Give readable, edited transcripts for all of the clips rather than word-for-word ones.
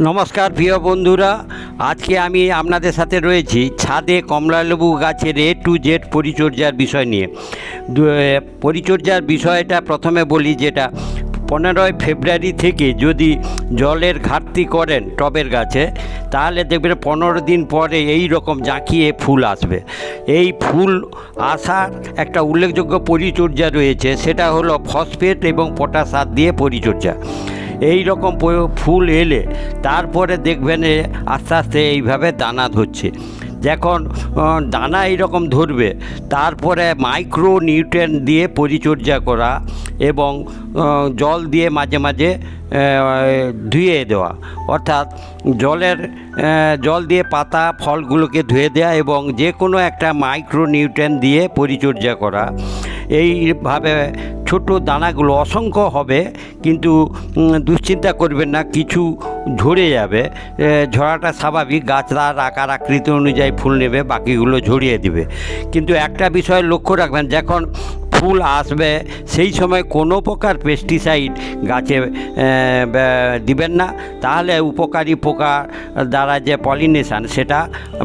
নমস্কার প্রিয় বন্ধুরা, আজকে আমি আপনাদের সাথে রয়েছি ছাদে কমলালেবু গাছের A to Z পরিচর্যার বিষয় নিয়ে। পরিচর্যার বিষয়টা প্রথমে বলি, যেটা 15ই ফেব্রুয়ারি থেকে যদি জলের ঘাটতি করেন টবের গাছে, তাহলে দেখবেন 15 দিন পরে এই রকম জাঁকিয়ে ফুল আসবে। এই ফুল আসার একটা উল্লেখযোগ্য পরিচর্যা রয়েছে, সেটা হলো ফসফেট এবং পটাশ সার দিয়ে পরিচর্যা। এই রকম ফুল এলে তারপরে দেখবেন আস্তে আস্তে এইভাবে দানা ধরছে। যখন দানা এইরকম ধরবে, তারপরে মাইক্রো নিউট্রিয়েন্ট দিয়ে পরিচর্যা করা এবং জল দিয়ে মাঝে মাঝে ধুয়ে দেওয়া, অর্থাৎ জল দিয়ে পাতা ফলগুলোকে ধুয়ে দেওয়া এবং যে কোনো একটা মাইক্রো নিউট্রিয়েন্ট দিয়ে পরিচর্যা করা। এইভাবে ছোট দানাগুলো অসংখ্য হবে, কিন্তু দুশ্চিন্তা করবেন না, কিছু ঝরে যাবে। ঝরাটা স্বাভাবিক, গাছ তার আকার আকৃতি অনুযায়ী ফুল নেবে, বাকিগুলো ঝরিয়ে দিবে। কিন্তু একটা বিষয় লক্ষ্য রাখবেন, যখন ফুল আসবে সেই সময় কোনো প্রকার পেস্টিসাইড গাছে দিবেন না, তাহলে উপকারী পোকা দ্বারা যে পলিনেশন সেটা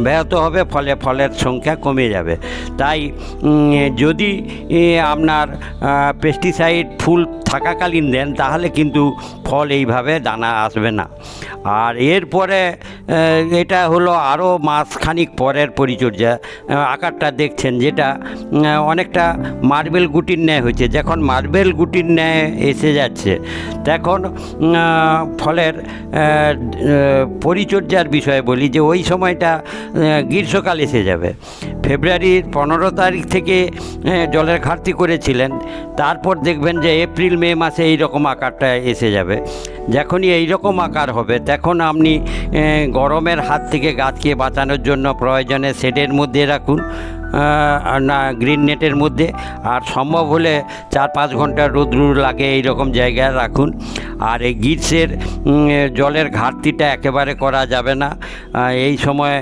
ব্যাহত হবে, ফলে ফলের সংখ্যা কমে যাবে। তাই যদি আপনার পেস্টিসাইড ফুল থাকাকালীন দেন, তাহলে কিন্তু ফল এইভাবে দানা আসবে না। আর এরপরে এটা হলো আরও মাসখানিক পরের পরিচর্যা। আকারটা দেখছেন, যেটা অনেকটা মার্বেল গুটির ন্যায় হয়েছে। যখন মার্বেল গুটির ন্যায় এসে যাচ্ছে, তখন ফলের পরিচর্যার বিষয়ে বলি, যে ওই সময়টা গ্রীষ্মকাল এসে যাবে। ফেব্রুয়ারির 15 তারিখ থেকে জলের ঘাটতি করেছিলেন, তারপর দেখবেন যে এপ্রিল মে মাসে এই রকম আকারটা এসে যাবে। যখনই এই রকম আকার হবে, তখন আপনি গরমের হাত থেকে গাছকে বাঁচানোর জন্য প্রয়োজনে শেডের মধ্যে রাখুন, না গ্রিন নেটের মধ্যে, আর সম্ভব হলে 4-5 ঘন্টা রোদ্রু লাগে এই রকম জায়গায় রাখুন। আর এই গ্রীষ্মের জলের ঘাটতিটা একেবারে করা যাবে না। এই সময়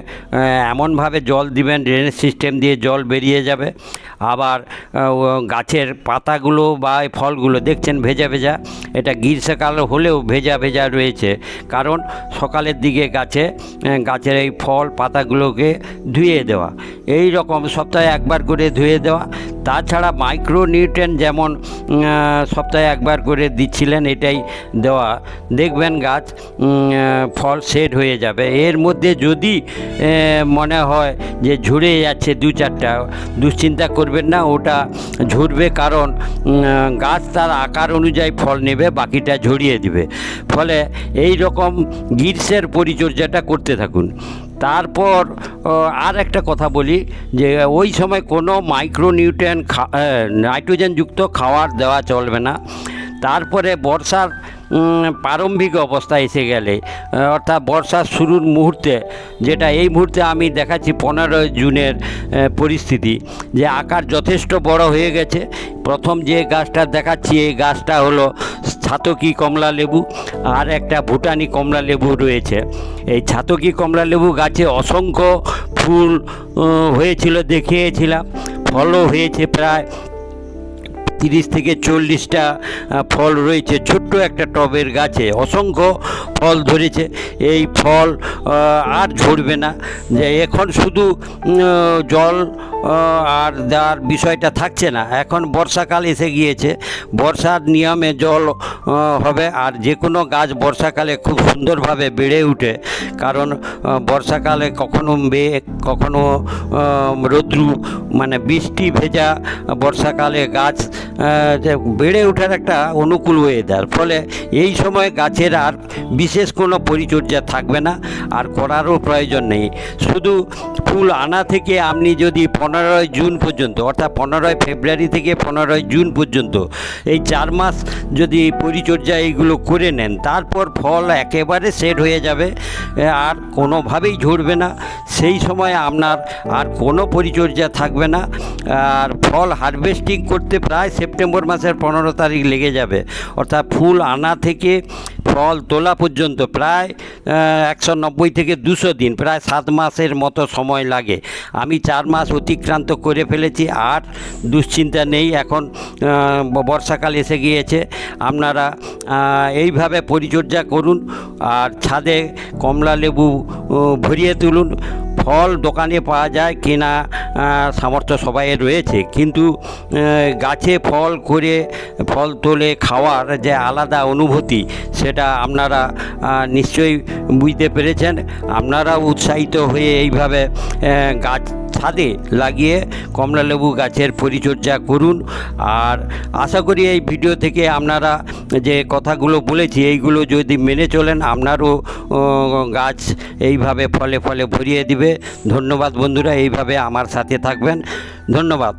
এমনভাবে জল দিবেন, ড্রেনেজ সিস্টেম দিয়ে জল বেরিয়ে যাবে। আবার গাছের পাতাগুলো বা ফলগুলো দেখছেন ভেজা ভেজা, এটা গ্রীষ্মকাল হলেও ভেজা ভেজা রয়েছে, কারণ সকালের দিকে গাছের এই ফল পাতাগুলোকে ধুয়ে দেওয়া, এই রকম সপ্তাহে একবার করে ধুয়ে দেওয়া। তাছাড়া মাইক্রো নিউট্রিয়েন্ট যেমন সপ্তাহে একবার করে দিচ্ছিলেন, এটাই দেওয়া। দেখবেন গাছ ফল সেট হয়ে যাবে। এর মধ্যে যদি মনে হয় যে ঝরে যাচ্ছে 2-4টা, দুশ্চিন্তা করবেন না, ওটা ঝরবে, কারণ গাছ তার আকার অনুযায়ী ফল নেবে, বাকিটা ঝরিয়ে দিবে। ফলে এই রকম গ্রীষ্মের পরিচর্যাটা করতে থাকুন। তারপর আর একটা কথা বলি, যে ওই সময় কোনো মাইক্রো নিউট্রিয়েন্ট নাইট্রোজেনযুক্ত খাবার দেওয়া চলবে না। তারপরে বর্ষার প্রারম্ভিক অবস্থা এসে গেলে, অর্থাৎ বর্ষার শুরুর মুহূর্তে, যেটা এই মুহূর্তে আমি দেখাচ্ছি 15 জুনের পরিস্থিতি, যে আকার যথেষ্ট বড় হয়ে গেছে। প্রথম যে গাছটা দেখাচ্ছি, এই গাছটা হলো ছাতকি কমলা লেবু, আর একটা ভুটানি কমলা লেবু রয়েছে। এই ছাতকি কমলা লেবু গাছে অসংখ্য ফুল হয়েছিল, দেখিয়েছিলাম। ফলও হয়েছে, প্রায় 30 থেকে 40টা ফল রয়েছে। ছোট্ট একটা টবের গাছে অসংখ্য ফল ধরেছে। এই ফল আর ঝরবে না, যে এখন শুধু জল আর দেওয়ার বিষয়টা থাকছে না। এখন বর্ষাকাল এসে গিয়েছে, বর্ষার নিয়মে জল হবে। আর যে কোনো গাছ বর্ষাকালে খুব সুন্দরভাবে বেড়ে ওঠে, কারণ বর্ষাকালে কখনো মেঘ, কখনো রৌদ্রু, মানে বৃষ্টি ভেজা বর্ষাকালে গাছ বেড়ে ওঠার একটা অনুকূল ওয়েদার। ফলে এই সময় গাছের আর বিশেষ কোনো পরিচর্যা থাকবে না, আর করারও প্রয়োজন নেই। শুধু ফুল আনা থেকে আপনি যদি 15ই জুন পর্যন্ত, অর্থাৎ 15ই ফেব্রুয়ারি থেকে 15ই জুন পর্যন্ত, এই 4 মাস যদি পরিচর্যা এইগুলো করে নেন, তারপর ফল একেবারে সেট হয়ে যাবে, আর কোনোভাবেই ঝরবে না। সেই সময় আপনার আর কোনো পরিচর্যা থাকবে না, আর ফল হারভেস্টিং করতে প্রায় সেপ্টেম্বর মাসের 15 তারিখ লেগে যাবে। অর্থাৎ ফুল আনা থেকে ফল তোলা পর্যন্ত প্রায় 190 থেকে 200 দিন, প্রায় 7 মাসের মতো সময় লাগে। আমি 4 মাস অতিক্রান্ত করে ফেলেছি, আর দুশ্চিন্তা নেই। এখন বর্ষাকাল এসে গিয়েছে। আপনারা এইভাবে পরিচর্যা করুন আর ছাদে কমলা লেবু ভরিয়ে তুলুন। ফল দোকানে পাওয়া যায়, কেনা সামর্থ্য সবাইয়ের রয়েছে, কিন্তু গাছে ফল করে ফল তোলে খাওয়ার যে আলাদা অনুভূতি, সেটা আপনারা নিশ্চয়ই বুঝতে পেরেছেন। আপনারাও উৎসাহিত হয়ে এইভাবে গাছ ছাদে লাগিয়ে কমলালেবু গাছের পরিচর্যা করুন। আর আশা করি এই ভিডিও থেকে আপনারা যে কথাগুলো বলেছি এইগুলো যদি মেনে চলেন, আপনারও গাছ এইভাবে ফলে ফলে ভরিয়ে দিবে। ধন্যবাদ বন্ধুরা, এইভাবে আমার সাথে থাকবেন। ধন্যবাদ।